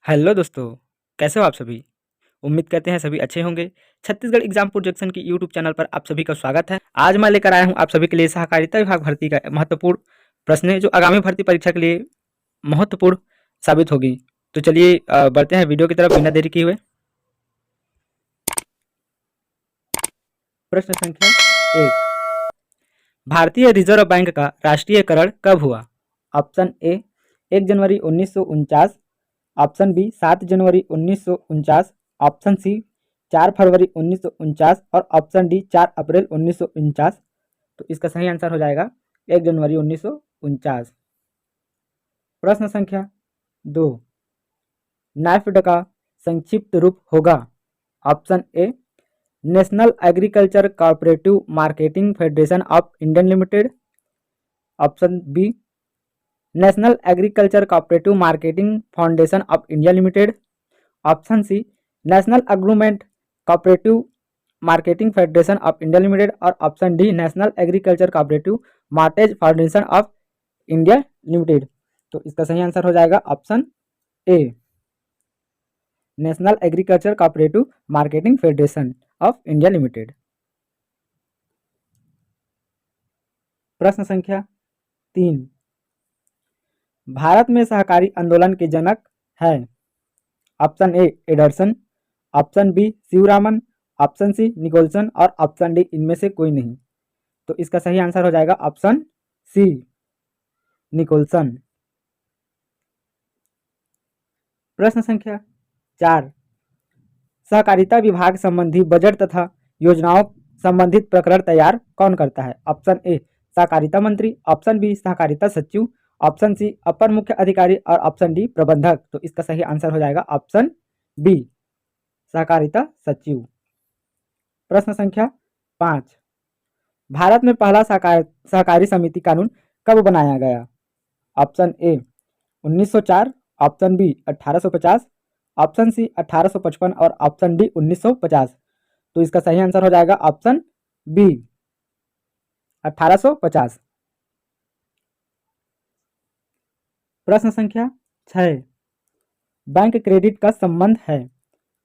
Hello दोस्तों, कैसे हो आप सभी? उम्मीद करते हैं सभी अच्छे होंगे। छत्तीसगढ़ एग्जाम प्रोजेक्शन की यूट्यूब चैनल पर आप सभी का स्वागत है। आज मैं लेकर आया हूं आप सभी के लिए सहकारिता विभाग भर्ती का महत्वपूर्ण प्रश्न है जो आगामी भर्ती परीक्षा के लिए महत्वपूर्ण साबित होगी। तो चलिए बढ़ते हैं वीडियो की तरफ बिना देरी किए हुए। प्रश्न संख्या 1, भारतीय रिजर्व बैंक का राष्ट्रीयकरण कब हुआ? ऑप्शन ए 1 जनवरी 1949, ऑप्शन बी 7 जनवरी 1949, ऑप्शन सी 4 फरवरी 1949 और ऑप्शन डी 4 अप्रैल 1949। तो इसका सही आंसर हो जाएगा 1 जनवरी 1949। प्रश्न संख्या 2, नाफेड का संक्षिप्त रूप होगा? Option A national agriculture cooperative marketing federation of India limited, option B national agriculture cooperative marketing foundation of India limited, option C national agreement cooperative marketing federation of India limited और option D national agriculture cooperative mortgage foundation of India limited. तो इसका सही answer हो जाएगा option A national agriculture cooperative marketing federation of India limited. प्रश्न संख्या 3, भारत में सहकारी आंदोलन के जनक है? Option A Anderson, option B Shivaraman, option C Nicholson और ऑप्शन डी इनमें से कोई नहीं। तो इसका सही आंसर हो जाएगा ऑप्शन सी निकोलसन। प्रश्न संख्या 4, सहकारिता विभाग संबंधी बजट तथा योजनाओं संबंधित प्रकरण तैयार कौन करता है? ऑप्शन ए सहकारिता मंत्री, ऑप्शन बी सहकारिता सचिव, ऑप्शन सी अपर मुख्य अधिकारी और ऑप्शन डी प्रबंधक। तो इसका सही आंसर हो जाएगा ऑप्शन बी सहकारिता सचिव। प्रश्न संख्या 5, भारत में पहला सहकारी समिति कानून कब बनाया गया? Option A 1904, option B 1850, option C 1855 और ऑप्शन डी 1950। तो इसका सही आंसर हो जाएगा ऑप्शन बी 1850। प्रश्न संख्या 6, बैंक क्रेडिट का संबंध है?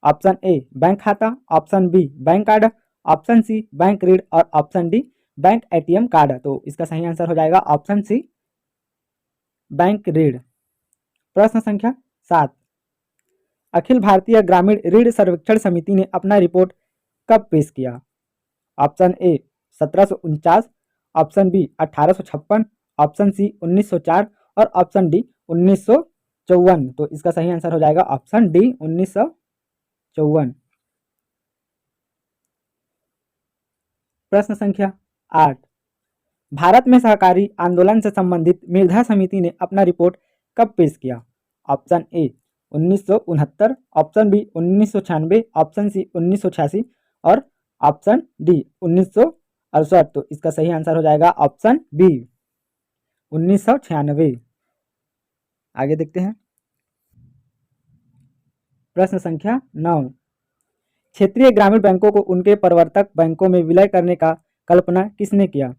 ऑप्शन ए बैंक खाता, option B bank card, option C bank ऋण और option D bank ATM card. तो इसका सही आंसर हो जाएगा ऑप्शन सी बैंक ऋण। प्रश्न संख्या 7, अखिल भारतीय ग्रामीण ऋण सर्वेक्षण समिति ने अपना रिपोर्ट कब पेश किया? Option A 1749, option B 1856, option C 1904 और ऑप्शन डी 1954। तो इसका सही आंसर हो जाएगा ऑप्शन डी 1954। प्रश्न संख्या 8, भारत में सहकारी आंदोलन से संबंधित मेधा समिति ने अपना रिपोर्ट कब पेश किया? Option A 1969, option B 1996, option C 1986 और ऑप्शन डी 1968। तो इसका सही आंसर हो जाएगा ऑप्शन बी 1996। आगे देखते हैं। प्रश्न संख्या 9, क्षेत्रीय ग्रामीण बैंकों को उनके प्रवर्तक बैंकों में विलय करने का कल्पना किसने किया?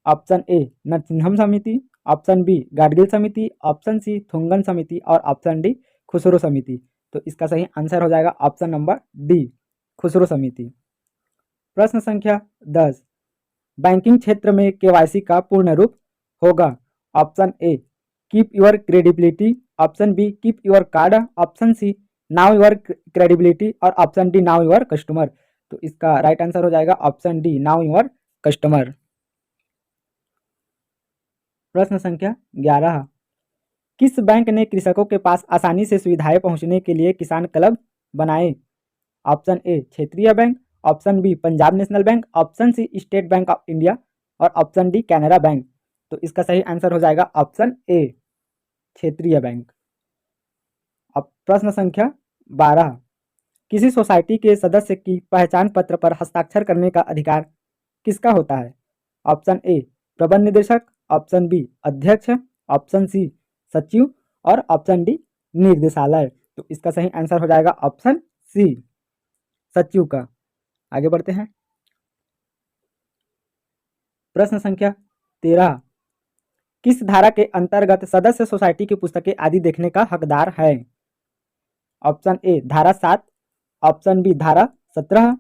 ऑप्शन ए नरसिंहम समिति, ऑप्शन बी गाडगिल समिति, ऑप्शन सी थुंगन समिति और ऑप्शन डी खुसरो समिति। तो इसका सही आंसर हो जाएगा ऑप्शन नंबर डी खुसरो समिति। प्रश्न संख्या 10, बैंकिंग क्षेत्र में केवाईसी का पूर्ण रूप होगा? Option A keep your credibility, option B keep your card, option C now your credibility और option D now your customer. तो इसका राइट आंसर हो जाएगा option D now your customer. प्रश्न संख्या 11, किस बैंक ने कृषकों के पास आसानी से सुविधाएं पहुंचने के लिए किसान क्लब बनाए? ऑप्शन ए क्षेत्रीय bank, option B Punjab National Bank, option C State Bank of India और ऑप्शन डी कैनरा बैंक। तो इसका सही आंसर हो जाएगा ऑप्शन ए क्षेत्रीय बैंक। अब प्रश्न संख्या 12, किसी सोसाइटी के सदस्य की पहचान पत्र पर हस्ताक्षर करने का अधिकार किसका होता है? ऑप्शन ए प्रबंध निदेशक, ऑप्शन बी अध्यक्ष, ऑप्शन सी सचिव और ऑप्शन डी निर्देशालय। तो इसका सही आंसर हो जाएगा ऑप्शन सी सचिव का। आगे बढ़ते हैं। प्रश्न संख्या 13, किस धारा के अंतर्गत सदस्य सोसाइटी की पुस्तकें आदि देखने का हकदार है? ऑप्शन ए धारा 7, ऑप्शन बी धारा 17,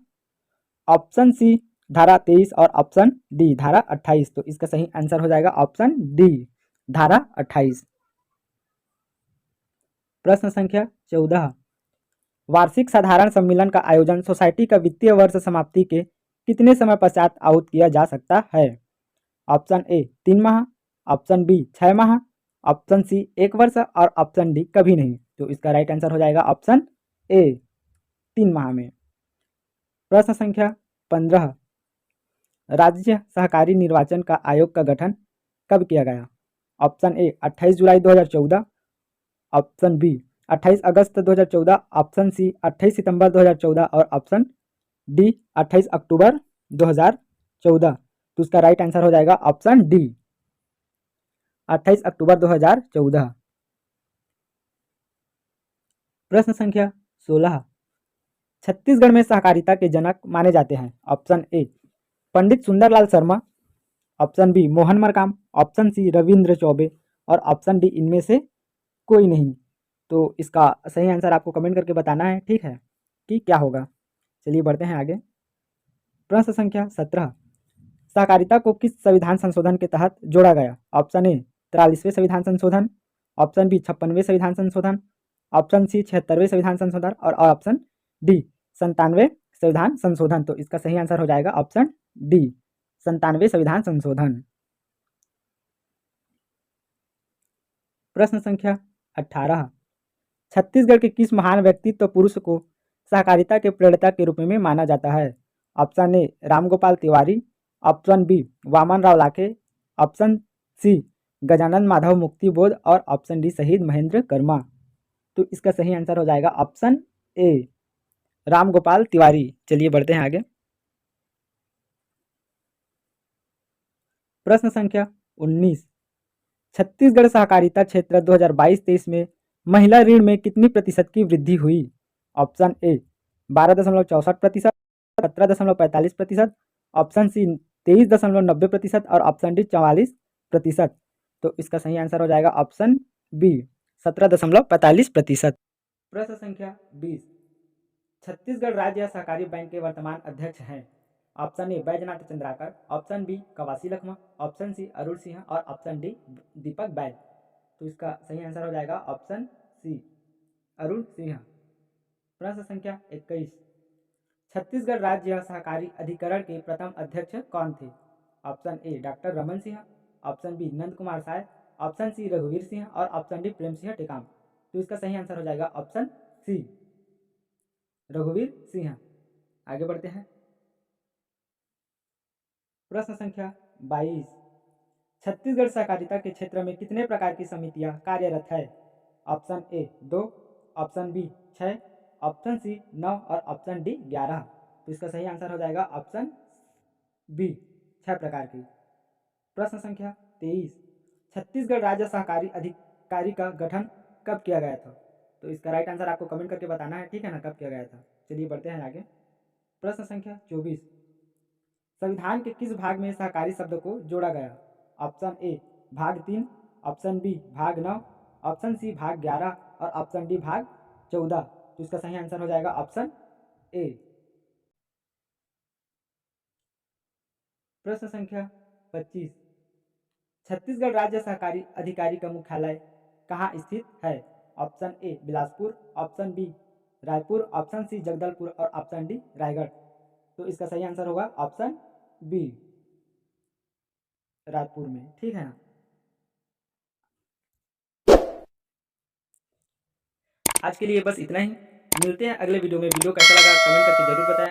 ऑप्शन सी धारा 23 और ऑप्शन डी धारा 28। तो इसका सही आंसर हो जाएगा ऑप्शन डी धारा 28। प्रश्न संख्या 14, वार्षिक साधारण सम्मेलन का आयोजन सोसाइटी का वित्तीय वर्ष समाप्ति के कितने समय पश्चात आहूत किया जा सकता है? ऑप्शन ए 3 माह, ऑप्शन बी 6 माह, ऑप्शन सी 1 वर्ष और ऑप्शन डी कभी नहीं। तो इसका राइट आंसर हो जाएगा ऑप्शन ए 3 माह में। प्रश्न संख्या 15, राज्य सहकारी निर्वाचन का आयोग का गठन कब किया गया? ऑप्शन ए 28 जुलाई 2014, ऑप्शन बी 28 अगस्त 2014, ऑप्शन सी 28 सितंबर 2014 और ऑप्शन डी 28 अक्टूबर 2014। तो उसका राइट आंसर हो जाएगा ऑप्शन डी 28 अक्टूबर 2014। प्रश्न संख्या 16, छत्तीसगढ़ में सहकारिता के जनक माने जाते हैं। Option A Pandit Sundarlal Sharma, option B Mohan Markam, option C Ravindra Choubey और ऑप्शन डी इनमें से कोई नहीं। तो इसका सही आंसर आपको कमेंट करके बताना है, ठीक है, कि क्या होगा। चलिए बढ़ते हैं आगे। प्रश्न संख्या 17, सहकारिता को किस संविधान संशोधन के तहत जोड़ा गया? ऑप्शन ए 43वें संविधान संशोधन, ऑप्शन बी 56वें संविधान संशोधन, ऑप्शन सी 76वें संविधान संशोधन और ऑप्शन डी 97वें संविधान संशोधन। तो इसका सही आंसर हो जाएगा ऑप्शन डी 97वें संविधान संशोधन। प्रश्न संख्या 18, छत्तीसगढ़ के किस महान व्यक्तित्व पुरुष को सहकारिता के प्रणेता के रूप में माना जाता है? Option A Ramgopal Tiwari, option B Waman Rao Lakhe, option C Gajanan Madhav Muktibodh और ऑप्शन डी शहीद महेंद्र कर्मा। तो इसका सही आंसर हो जाएगा ऑप्शन ए रामगोपाल तिवारी। चलिए बढ़ते हैं आगे। प्रश्न संख्या 19, छत्तीसगढ़ सहकारिता क्षेत्र 2022-23 में महिला ऋण में कितनी प्रतिशत की वृद्धि हुई? ऑप्शन ए 12.64%, 17.45%, ऑप्शन सी 23.90% और ऑप्शन डी 44%। तो इसका सही आंसर हो जाएगा ऑप्शन बी 17.45%। प्रश्न संख्या 20, छत्तीसगढ़ राज्य सहकारी बैंक के वर्तमान अध्यक्ष हैं। Option A Baijnath Chandrakar, option B Kawasi Lakhma, option C Arun Singh और ऑप्शन डी दीपक बैज। तो इसका सही आंसर हो जाएगा ऑप्शन सी अरुण सिंह। प्रश्न संख्या 21, छत्तीसगढ़ राज्य सहकारी अधिकरण के प्रथम अध्यक्ष कौन थे? Option A doctor Raman Singh, option B Nand Kumar Sai, option C रघुवीर सिंह और ऑप्शन डी प्रेम सिंह टेकाम। तो इसका सही आंसर हो जाएगा ऑप्शन सी रघुवीर सिंह। आगे बढ़ते हैं। प्रश्न संख्या 22, छत्तीसगढ़ सहकारिता के क्षेत्र में कितने प्रकार की समितियां कार्यरत है? Option A 2, option B 6, option C 9 और ऑप्शन डी 11। तो इसका सही आंसर हो जाएगा ऑप्शन बी 6 प्रकार की। प्रश्न संख्या 23, छत्तीसगढ़ राज्य सहकारी अधिकारी का गठन कब किया गया था? तो इसका राइट आंसर आपको कमेंट करके बताना है, ठीक है ना, कब किया गया था। चलिए बढ़ते हैं आगे। प्रश्न संख्या 24, संविधान के किस भाग में सहकारी शब्द को जोड़ा गया? ऑप्शन ए भाग 3, ऑप्शन बी भाग 9, ऑप्शन सी भाग 11 और ऑप्शन डी भाग 14। तो इसका सही आंसर हो जाएगा ऑप्शन ए। प्रश्न संख्या 25, छत्तीसगढ़ राज्य सहकारी अधिकारी का मुख्यालय कहाँ स्थित है? Option A Bilaspur, option B Raipur, option C Jagdalpur और ऑप्शन डी रायगढ़। तो इसका सही आंसर होगा ऑप्शन बी रायपुर में, ठीक है ना। आज के लिए बस इतना ही, मिलते हैं अगले वीडियो में। वीडियो कैसा लगा कमेंट करके जरूर बताएं।